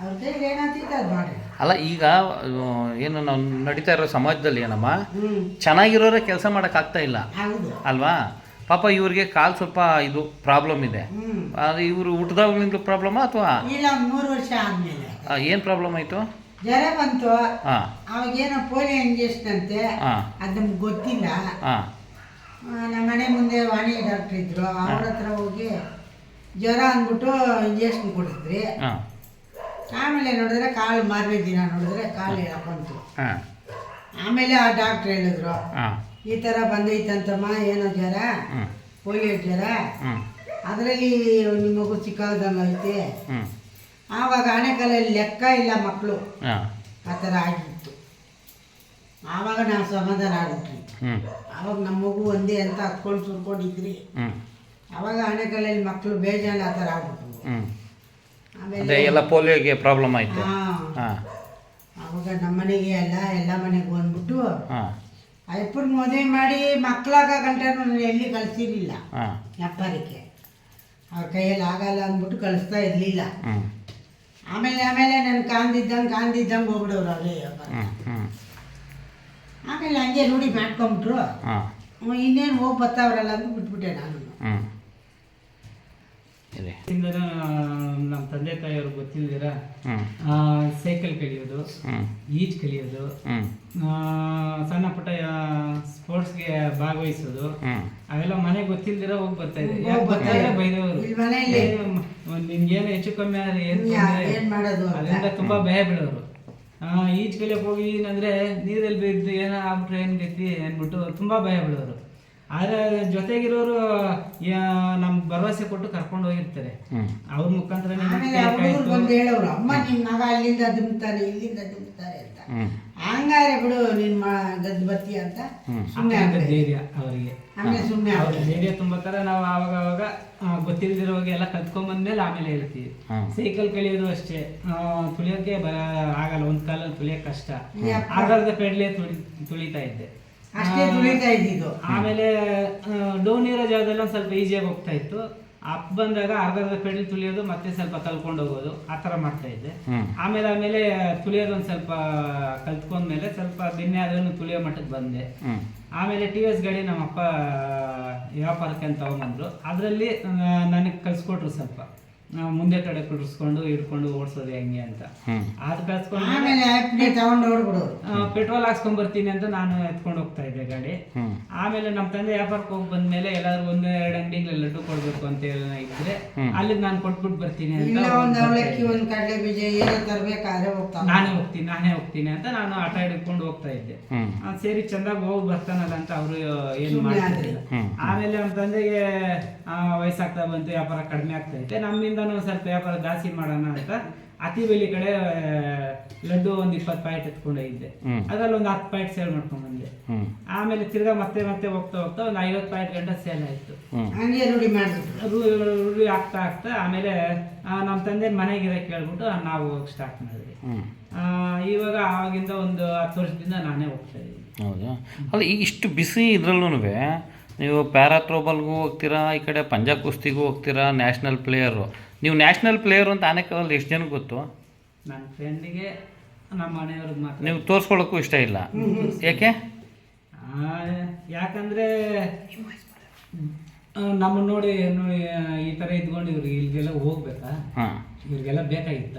ಅವ್ರ ಕೈಯಲ್ಲಿ ಏನಾಗ್ತಿತ್ತು ಅದು ಮಾಡಿ. ಅಲ್ಲ, ಈಗ ಏನು ನಾವು ನಡೀತಾ ಇರೋ ಸಮಾಜದಲ್ಲಿ ಏನಮ್ಮ ಚೆನ್ನಾಗಿರೋರೇ ಕೆಲಸ ಮಾಡೋಕ್ಕಾಗ್ತಾ ಇಲ್ಲ ಅಲ್ವಾ? ಪಾಪ ಇವ್ರಿಗೆ ಕಾಲು ಸ್ವಲ್ಪ ಇದು ಪ್ರಾಬ್ಲಮ್ ಇದೆ. ಅದು ಇವರು ಹುಟ್ಟಿದಾಗ್ಲಿಂದ ಪ್ರಾಬ್ಲಮಾ ಅಥವಾ ಇಲ್ಲ 3 ವರ್ಷ ಆದಮೇಲೆ? ಏನು ಪ್ರಾಬ್ಲಮ್ ಆಯಿತು? ಜ್ವರ ಬಂತು. ಹಾಂ. ಅವಾಗೇನೋ ಪೋಲಿಯೋ ಇಂಜೆಕ್ಷನ್ ಅಂತೆ, ಅದು ನಮ್ಗೆ ಗೊತ್ತಿಲ್ಲ. ಹಾಂ. ನಮ್ಮ ಮನೆ ಮುಂದೆ ವಾಣಿ ಡಾಕ್ಟ್ರ್ ಇದ್ರು, ಅವ್ರ ಹತ್ರ ಹೋಗಿ ಜ್ವರ ಅಂದ್ಬಿಟ್ಟು ಇಂಜೆಕ್ಷನ್ ಕೊಡಿಸಿದ್ರಿ. ಆಮೇಲೆ ನೋಡಿದ್ರೆ ಕಾಲು ಮಾರನೇ ದಿನ ನೋಡಿದ್ರೆ ಕಾಲು ಹೇಳಕೊಂತು. ಆಮೇಲೆ ಆ ಡಾಕ್ಟ್ರ್ ಹೇಳಿದ್ರು, ಈ ಥರ ಬಂದೈತಂತಮ್ಮ, ಏನೋ ಜ್ವರ, ಪೋಲಿಯೋ ಜ್ವರ, ಅದರಲ್ಲಿ ನಿಮ್ಮ ಮಗು ಚಿಕ್ಕದಂಗೆ ಐತೆ. ಆವಾಗ ಆಣೆಕಲ್ಲಲ್ಲಿ ಲೆಕ್ಕ ಇಲ್ಲ ಮಕ್ಕಳು, ಆ ಥರ ಆಗಿತ್ತು. ಆವಾಗ ನಾವು ಸಮಾಧಾನ ಆಗ್ಬಿಟ್ರಿ. ಆವಾಗ ನಮ್ಮ ಮಗು ಒಂದೇ ಅಂತ ಹತ್ಕೊಂಡು ಸುರ್ಕೊಂಡಿದ್ರಿ. ಆವಾಗ ಆಣೆಕಲ್ಲಲ್ಲಿ ಮಕ್ಕಳು ಬೇಜಾನ್ ಆ ಥರ ಆಗ್ಬಿಟ್ರು. ಆಮೇಲೆ ಎಲ್ಲ ಪೋಲಿಯೋಗೆ ಪ್ರಾಬ್ಲಮ್ ಆಯಿತು. ಆವಾಗ ನಮ್ಮ ಮನೆಗೆ ಎಲ್ಲ ಮನೆಗೂ ಅಂದ್ಬಿಟ್ಟು ಅಯ್ಯಪ್ಪನ ಮದುವೆ ಮಾಡಿ ಮಕ್ಕಳಾಗ ಗಂಟೆ ನಾನು ಎಲ್ಲಿ ಕಳಿಸಿರಲಿಲ್ಲ ವ್ಯಾಪಾರಕ್ಕೆ. ಅವ್ರ ಕೈಯಲ್ಲಿ ಆಗಲ್ಲ ಅಂದ್ಬಿಟ್ಟು ಕಳಿಸ್ತಾ ಇರಲಿಲ್ಲ. ಆಮೇಲೆ ನಾನು ಕಾಂದಿದ್ದಂಗೆ ಹೋಗ್ಬಿಡೋರು ಅವರೇ ವ್ಯಾಪಾರ. ಆಮೇಲೆ ಹಂಗೆ ರೂಢಿ ಮಾಡ್ಕೊಂಬಿಟ್ರು. ಇನ್ನೇನು ಹೋಗಿ ಬರ್ತಾವ್ರಲ್ಲ ಅಂತ ಬಿಟ್ಬಿಟ್ಟೆ ನಾನು. ನಮ್ಮ ತಂದೆ ತಾಯಿಯವ್ರಿಗೆ ಗೊತ್ತಿಲ್ದಿರ ಸೈಕಲ್ ಕಲಿಯೋದು, ಈಜ್ ಕಲಿಯೋದು, ಸಣ್ಣ ಪುಟ್ಟ ಸ್ಪೋರ್ಟ್ಸ್ಗೆ ಭಾಗವಹಿಸೋದು, ಅವೆಲ್ಲ ಮನೆಗೆ ಗೊತ್ತಿಲ್ದಿರ ಹೋಗಿ ಬರ್ತಾ ಇದೆ. ಬೈದವರು ನಿಮ್ಗೇನು ಹೆಚ್ಚು ಕಮ್ಮಿ ಆದ್ರೆ ಏನ್ ಮಾಡೋದು ಅದರಿಂದ ತುಂಬಾ ಭಯ ಬೀಳೋರು. ಈಜ್ ಕಲಿಯಕ್ಕೆ ಹೋಗಿ ಏನಂದ್ರೆ ನೀರಲ್ಲಿ ಬಿದ್ದು ಏನೋ ಆಗ್ಬಿಟ್ರೆ ಏನ್ ಗತಿ ಅಂದ್ಬಿಟ್ಟು ತುಂಬಾ ಭಯ ಬೀಳೋರು. ಆದ್ರೆ ಜೊತೆಗಿರೋರು ನಮ್ಗೆ ಭರವಸೆ ಕೊಟ್ಟು ಕರ್ಕೊಂಡು ಹೋಗಿರ್ತಾರೆ. ಅವ್ರ ಮುಖಾಂತರ ಆಮೇಲೆ ಹುಡುಗರು ಬಂದು ಹೇಳೋರು, ಅಮ್ಮ ನಿನ್ ಮಗ ಅಲ್ಲಿಂದ ದುಮ್ತಾರೆ ಇಲ್ಲಿಂದ ದುಮ್ತಾರೆ ಅಂತ. ಹಂಗಾರೆ ಬಿಡು ನಿನ್ ಗದ್ದು ಬತ್ತಿ ಅಂತ ಸುಮ್ಮನೆ ಧೈರ್ಯ ಅವರಿಗೆ. ಆಮೇಲೆ ಸುಮ್ಮನೆ ಅವ್ರ ಧೈರ್ಯ ತುಂಬಾತರ ನಾವು ಅವಾಗ ಗೊತ್ತಿಲ್ದಿರೋವಾಗ ಎಲ್ಲ ಕಲ್ತ್ಕೊಂಡ್ಬಂದ್ಮೇಲೆ ಆಮೇಲೆ ಹೇಳ್ತೀವಿ. ಸೈಕಲ್ ಕಲಿಯೋದು ಅಷ್ಟೇ, ತುಳಿಯೋಕೆ ಆಗಲ್ಲ, ಒಂದ್ ಕಾಲಲ್ಲಿ ತುಳಿಯೋಕೆ ಕಷ್ಟ. ಆಗಾಗ ಪೆಡ್ಲೆ ತುಳಿತಾ ಇದ್ದೆ, ಅಷ್ಟೇ ತುಳಿತಾ ಇದ್ದಿದ್ದು. ಆಮೇಲೆ ಡೌನ್ ಇರೋ ಜಾಗದಲ್ಲಿ ಒಂದ್ ಸ್ವಲ್ಪ ಈಸಿಯಾಗಿ ಹೋಗ್ತಾ ಇತ್ತು. ಅಪ್ ಬಂದಾಗ ಅರ್ಧ ಪೆಡಲ್ ತುಳಿಯೋದು ಮತ್ತೆ ಸ್ವಲ್ಪ ಕಲ್ಕೊಂಡು ಹೋಗೋದು ಆ ಥರ ಮಾಡ್ತಾ ಇದ್ದೆ. ಆಮೇಲೆ ತುಳಿಯೋದು ಒಂದು ಸ್ವಲ್ಪ ಕಲ್ತ್ಕೊಂಡ್ಮೇಲೆ ಸ್ವಲ್ಪ ಬೆನ್ನೆ ಅದನ್ನು ತುಳಿಯೋ ಮಟ್ಟಕ್ಕೆ ಬಂದೆ. ಆಮೇಲೆ TVS ಗಾಡಿ ನಮ್ಮಪ್ಪ ವ್ಯಾಪಾರಕ್ಕೆ ಅಂತ ತಗೊಂಬಂದ್ರು. ಅದರಲ್ಲಿ ನನಗೆ ಕಲ್ಸ್ಕೊಟ್ರು, ಸ್ವಲ್ಪ ಮುಂದೆ ಕಡೆ ಕುಡಿಸ್ಕೊಂಡು ಹಿಡ್ಕೊಂಡು ಓಡಿಸೋದು ಹೆಂಗೆ ಅಂತ. ಅದು ಕಲ್ಸ್ಕೊಂಡು ಪೆಟ್ರೋಲ್ ಹಾಕ್ಸ್ಕೊಂಡ್ ಬರ್ತೀನಿ ಅಂತ ನಾನು ಎತ್ಕೊಂಡು ಹೋಗ್ತಾ ಇದ್ದೆ ಗಾಡಿ. ಆಮೇಲೆ ನಮ್ಮ ತಂದೆ ವ್ಯಾಪಾರಕ್ಕೆ ಹೋಗಿ ಬಂದ್ಮೇಲೆ ಎಲ್ಲಾದ್ರೂ 1-2 ಅಂಗಡಿಗೆ ಲಡ್ಡು ಕೊಡ್ಬೇಕು ಅಂತ ಇದ್ರೆ ಅಲ್ಲಿಗೆ ನಾನು ಕೊಟ್ಬಿಟ್ಟು ಬರ್ತೀನಿ ಅಂತ ನಾನೇ ಹೋಗ್ತೀನಿ ಅಂತ ನಾನು ಆಟ ಹಿಡ್ಕೊಂಡು ಹೋಗ್ತಾ ಇದ್ದೆ. ಸೇರಿ ಚಂದಾಗಿ ಹೋಗಿ ಬರ್ತಾನಲ್ಲ ಅಂತ ಅವರು ಏನು ಮಾಡ್ತಿರ್ಲಿಲ್ಲ. ಆಮೇಲೆ ನಮ್ಮ ತಂದೆಗೆ ವಯಸ್ಸಾಗ್ತಾ ಬಂತು, ವ್ಯಾಪಾರ ಕಡಿಮೆ ಆಗ್ತಾ ಇತ್ತು. ನಮ್ಮಿಂದ ಸ್ವಲ್ಪ ವ್ಯಾಪಾರ ಜಾಸ್ತಿ ಮಾಡೋಣ ಅಂತ ಅತಿ ಬೆಲೆ ಕಡೆ ಲಡ್ಡು ಒಂದು 20 ಪ್ಯಾಕೆಟ್ ಎತ್ಕೊಂಡೋಗಿದ್ದೆ. ಅದ್ರಲ್ಲಿ ಒಂದು 10 ಪ್ಯಾಕೆಟ್ ಸೇಲ್ ಮಾಡ್ಕೊಂಡ್ ಬಂದೆ. ಆಮೇಲೆ ತಿರ್ಗಾ ಮತ್ತೆ ಹೋಗ್ತಾ ಒಂದು 50 ಪ್ಯಾಕೆಟ್ ಗಂಟೆ ಸೇಲ್ ಆಯ್ತು. ರೂಢಿ ಆಗ್ತಾ ಆಮೇಲೆ ನಮ್ಮ ತಂದೆ ಮನೆಗಿರಕ್ಕೆ ಹೇಳ್ಬಿಟ್ಟು ನಾವು ಸ್ಟಾರ್ಟ್ ಮಾಡಿದ್ವಿ. ಇವಾಗ ಆವಾಗಿಂದ ಒಂದು 10 ವರ್ಷದಿಂದ ನಾನೇ ಹೋಗ್ತಾ ಇದ್ದೀನಿ. ಹೌದಾ? ಅಲ್ಲ, ಈಗ ಇಷ್ಟು ಬಿಸಿ ಇದ್ರಲ್ಲೂ ನೀವು ಪ್ಯಾರಾಥ್ರೋಬಾಲ್ಗೂ ಹೋಗ್ತೀರಾ, ಈ ಕಡೆ ಪಂಜಾ ಕುಸ್ತಿಗೂ ಹೋಗ್ತೀರಾ, ನ್ಯಾಷನಲ್ ಪ್ಲೇಯರು. ನೀವು ನ್ಯಾಷನಲ್ ಪ್ಲೇಯರು ಅಂತ ಆನೆಕಲ್ಲಲ್ಲಿ ಎಷ್ಟು ಜನಕ್ಕೆ ಗೊತ್ತು? ನನ್ನ ಫ್ರೆಂಡಿಗೆ, ನಮ್ಮ ಮನೆಯವ್ರಿಗೆ ಮಾತ್ರ. ನೀವು ತೋರಿಸ್ಕೊಳ್ಳೋಕ್ಕೂ ಇಷ್ಟ ಇಲ್ಲ, ಯಾಕೆ? ಯಾಕಂದರೆ ನಮ್ಮ ನೋಡಿ ಈ ಥರ ಇದ್ಕೊಂಡು ಇವ್ರಿಗೆ ಇಲ್ಲಿಗೆಲ್ಲ ಹೋಗ್ಬೇಕಾ, ಇವ್ರಿಗೆಲ್ಲ ಬೇಕಾಗಿತ್ತ,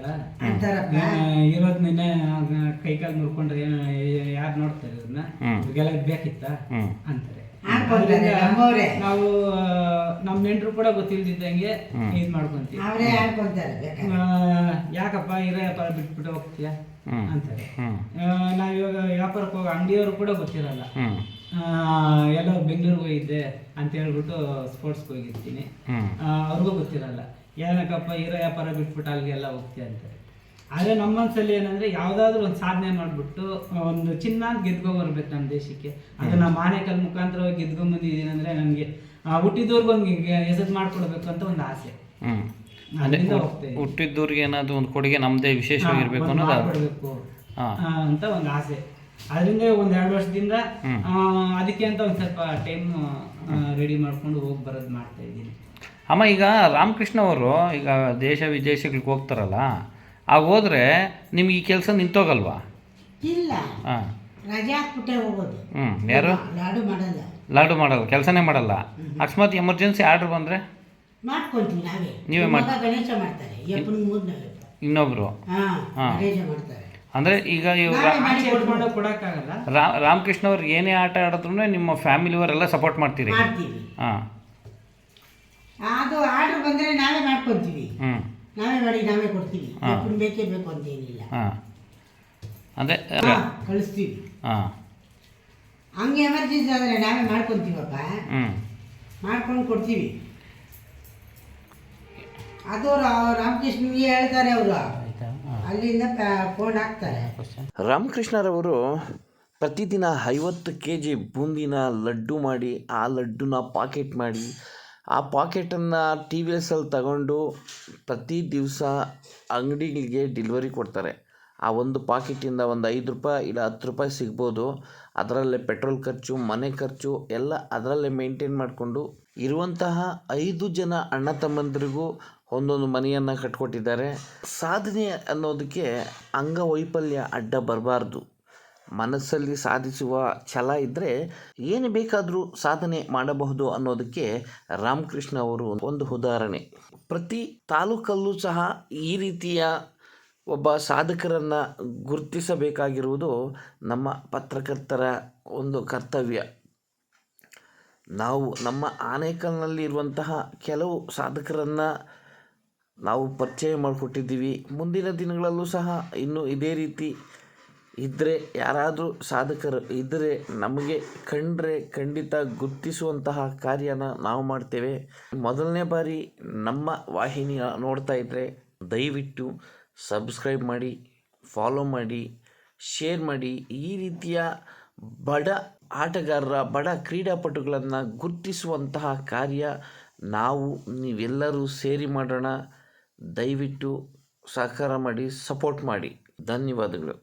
ಇರೋದು ನಿನ್ನೆ ಕೈಕಾಲು ಮುರ್ಕೊಂಡ್ರೆ ಏನು ಯಾರು ನೋಡ್ತಾರೆ ಇವ್ರನ್ನ, ಇವ್ರಿಗೆಲ್ಲ ಬೇಕಿತ್ತ ಅಂತಾರೆ. ನಾವು ನಮ್ಮ ನೆಂಟರು ಕೂಡ ಗೊತ್ತಿಲ್ದಿದ್ದಂಗೆ ಇದ್ ಮಾಡ್ಕೊಂತೀವಿ. ಯಾಕಪ್ಪ ಇರೋ ವ್ಯಾಪಾರ ಬಿಟ್ಬಿಟ್ಟು ಹೋಗ್ತೀಯ ಅಂತಾರೆ. ನಾವ್ ಇವಾಗ ವ್ಯಾಪಾರಕ್ಕೆ ಹೋಗಿ ಅಂಗಡಿಯವರು ಕೂಡ ಗೊತ್ತಿರಲ್ಲ, ಎಲ್ಲೋ ಬೆಂಗಳೂರಿಗೆ ಹೋಗಿದ್ದೆ ಅಂತ ಹೇಳ್ಬಿಟ್ಟು ಸ್ಪೋರ್ಟ್ಸ್ಗೆ ಹೋಗಿರ್ತೀನಿ, ಅವ್ರಿಗೂ ಗೊತ್ತಿರಲ್ಲ. ಏನಕ್ಕಪ್ಪ ಇರೋ ವ್ಯಾಪಾರ ಬಿಟ್ಬಿಟ್ಟು ಅಲ್ಲಿಗೆಲ್ಲ ಹೋಗ್ತೀಯ ಅಂತಾರೆ. ಆದರೆ ನಮ್ಮ ಮನಸ್ಸಲ್ಲಿ ಏನಂದರೆ ಯಾವುದಾದ್ರೂ ಒಂದು ಸಾಧನೆ ಮಾಡಿಬಿಟ್ಟು ಒಂದು ಚಿನ್ನ ಗೆದ್ಕೊಂಬರ್ಬೇಕು ನಮ್ಮ ದೇಶಕ್ಕೆ. ಅದನ್ನು ಆನೆಕಲ್ ಮುಖಾಂತರವಾಗಿ ಗೆದ್ಕೊಂಬಂದಿದ್ದೀನಿ ಅಂದರೆ ನನಗೆ ಹುಟ್ಟಿದವ್ರಿಗೆ ಒಂದು ಹೆಸರು ಮಾಡಿಕೊಡ್ಬೇಕು ಅಂತ ಒಂದು ಆಸೆ. ಹುಟ್ಟಿದ್ದವ್ರಿಗೆ ಏನಾದರೂ ಒಂದು ಕೊಡುಗೆ ನಮ್ಮದೇ ವಿಶೇಷವಾಗಿರ್ಬೇಕು ಅನ್ನೋದು ಅಂತ ಒಂದು ಆಸೆ. ಅದರಿಂದ ಒಂದು 2 ವರ್ಷದಿಂದ ಅದಕ್ಕೆ ಅಂತ ಒಂದು ಸ್ವಲ್ಪ ಟೈಮ್ ರೆಡಿ ಮಾಡ್ಕೊಂಡು ಹೋಗಿ ಬರೋದು ಮಾಡ್ತಾ ಇದ್ದೀನಿ. ಅಮ್ಮ, ಈಗ ರಾಮಕೃಷ್ಣ ಅವರು ಈಗ ದೇಶ ವಿದೇಶಗಳಿಗೆ ಹೋಗ್ತಾರಲ್ಲ, ಆಗ ಹೋದ್ರೆ ನಿಮ್ಗೆ ಈ ಕೆಲಸ ನಿಂತೋಗಲ್ವಾ? ಇಲ್ಲ, ರಜೆ ಹಾಕ್ಬಿಟ್ಟೆ ಹೋಗೋದು. ಯಾರು ಲಾಡು ಮಾಡಲ್ಲ, ಕೆಲಸನೇ ಮಾಡಲ್ಲ. ಅಕಸ್ಮಾತ್ ಎಮರ್ಜೆನ್ಸಿ ಆರ್ಡರ್ ಬಂದರೆ ಮಾಡ್ಕೊಳ್ತೀವಿ ನಾವೇ. ನೀವೇ ಗಣೇಶ ಮಾಡ್ತಾರೆ, ಇನ್ನೊಬ್ರು. ಅಂದರೆ ಈಗ ರಾಮಕೃಷ್ಣ ಅವ್ರು ಏನೇ ಆಟ ಆಡಿದ್ರು ನಿಮ್ಮ ಫ್ಯಾಮಿಲಿಯವರೆಲ್ಲ ಸಪೋರ್ಟ್ ಮಾಡ್ತೀರಿ? ಹಾಂ, ಅದು ಆರ್ಡರ್ ಬಂದರೆ ನಾವೇ ಮಾಡ್ಕೊತೀವಿ, ನಾವೇ ಮಾಡಿ ನಾವೇ ಕೊಡ್ತೀವಿ. ಬೇಕೇ ಬೇಕು ಅಂತ ಏನಿಲ್ಲ, ಅಂದರೆ ಕಳಿಸ್ತೀವಿ. ಹಂಗೆ ಎಮರ್ಜೆನ್ಸಿ ಆದರೆ ನಾವೇ ಮಾಡ್ಕೊತೀವಪ್ಪ, ಮಾಡ್ಕೊಂಡು ಕೊಡ್ತೀವಿ. ಅದು ರಾಮಕೃಷ್ಣನಿಗೆ ಹೇಳ್ತಾರೆ, ಅವರು ಅಲ್ಲಿಂದ ಫೋನ್ ಹಾಕ್ತಾರೆ. ರಾಮಕೃಷ್ಣರವರು ಪ್ರತಿದಿನ 50 kg ಬೂಂದಿನ ಲಡ್ಡು ಮಾಡಿ, ಆ ಲಡ್ಡುನ ಪಾಕೆಟ್ ಮಾಡಿ, ಆ ಪಾಕೆಟನ್ನು TVSಲ್ಲಿ ತಗೊಂಡು ಪ್ರತಿ ದಿವಸ ಅಂಗಡಿಗಳಿಗೆ ಡೆಲಿವರಿ ಕೊಡ್ತಾರೆ. ಆ ಒಂದು ಪಾಕೆಟಿಂದ ಒಂದು 5 ರೂಪಾಯಿ ಇಲ್ಲ 10 ರೂಪಾಯಿ ಸಿಗ್ಬೋದು. ಅದರಲ್ಲೇ ಪೆಟ್ರೋಲ್ ಖರ್ಚು, ಮನೆ ಖರ್ಚು ಎಲ್ಲ ಅದರಲ್ಲೇ ಮೇಂಟೈನ್ ಮಾಡಿಕೊಂಡು ಇರುವಂತಹ 5 ಜನ ಅಣ್ಣ ತಮ್ಮಂದಿರಿಗೂ ಒಂದೊಂದು ಮನೆಯನ್ನು ಕಟ್ಕೊಟ್ಟಿದ್ದಾರೆ. ಸಾಧನೆ ಅನ್ನೋದಕ್ಕೆ ಅಂಗವೈಫಲ್ಯ ಅಡ್ಡ ಬರಬಾರ್ದು. ಮನಸ್ಸಲ್ಲಿ ಸಾಧಿಸುವ ಛಲ ಇದ್ದರೆ ಏನು ಬೇಕಾದರೂ ಸಾಧನೆ ಮಾಡಬಹುದು ಅನ್ನೋದಕ್ಕೆ ರಾಮಕೃಷ್ಣ ಅವರು ಒಂದು ಉದಾಹರಣೆ. ಪ್ರತಿ ತಾಲೂಕಲ್ಲೂ ಸಹ ಈ ರೀತಿಯ ಒಬ್ಬ ಸಾಧಕರನ್ನು ಗುರುತಿಸಬೇಕಾಗಿರುವುದು ನಮ್ಮ ಪತ್ರಕರ್ತರ ಒಂದು ಕರ್ತವ್ಯ. ನಾವು ನಮ್ಮ ಆನೇಕಲ್ನಲ್ಲಿ ಇರುವಂತಹ ಕೆಲವು ಸಾಧಕರನ್ನು ನಾವು ಪರಿಚಯ ಮಾಡಿಕೊಟ್ಟಿದ್ದೀವಿ. ಮುಂದಿನ ದಿನಗಳಲ್ಲೂ ಸಹ ಇನ್ನೂ ಇದೇ ರೀತಿ ಇದ್ದರೆ ಯಾರಾದರೂ ಸಾಧಕರು ಇದ್ದರೆ ನಮಗೆ ಕಂಡ್ರೆ ಖಂಡಿತ ಗುರ್ತಿಸುವಂತಹ ಕಾರ್ಯನ ನಾವು ಮಾಡ್ತೇವೆ. ಮೊದಲನೇ ಬಾರಿ ನಮ್ಮ ವಾಹಿನಿಯ ನೋಡ್ತಾ ಇದ್ದರೆ ದಯವಿಟ್ಟು ಸಬ್ಸ್ಕ್ರೈಬ್ ಮಾಡಿ, ಫಾಲೋ ಮಾಡಿ, ಶೇರ್ ಮಾಡಿ. ಈ ರೀತಿಯ ಬಡ ಆಟಗಾರರ, ಬಡ ಕ್ರೀಡಾಪಟುಗಳನ್ನು ಗುರ್ತಿಸುವಂತಹ ಕಾರ್ಯ ನಾವು ನೀವೆಲ್ಲರೂ ಸೇರಿ ಮಾಡೋಣ. ದಯವಿಟ್ಟು ಸಹಕಾರ ಮಾಡಿ, ಸಪೋರ್ಟ್ ಮಾಡಿ. ಧನ್ಯವಾದಗಳು.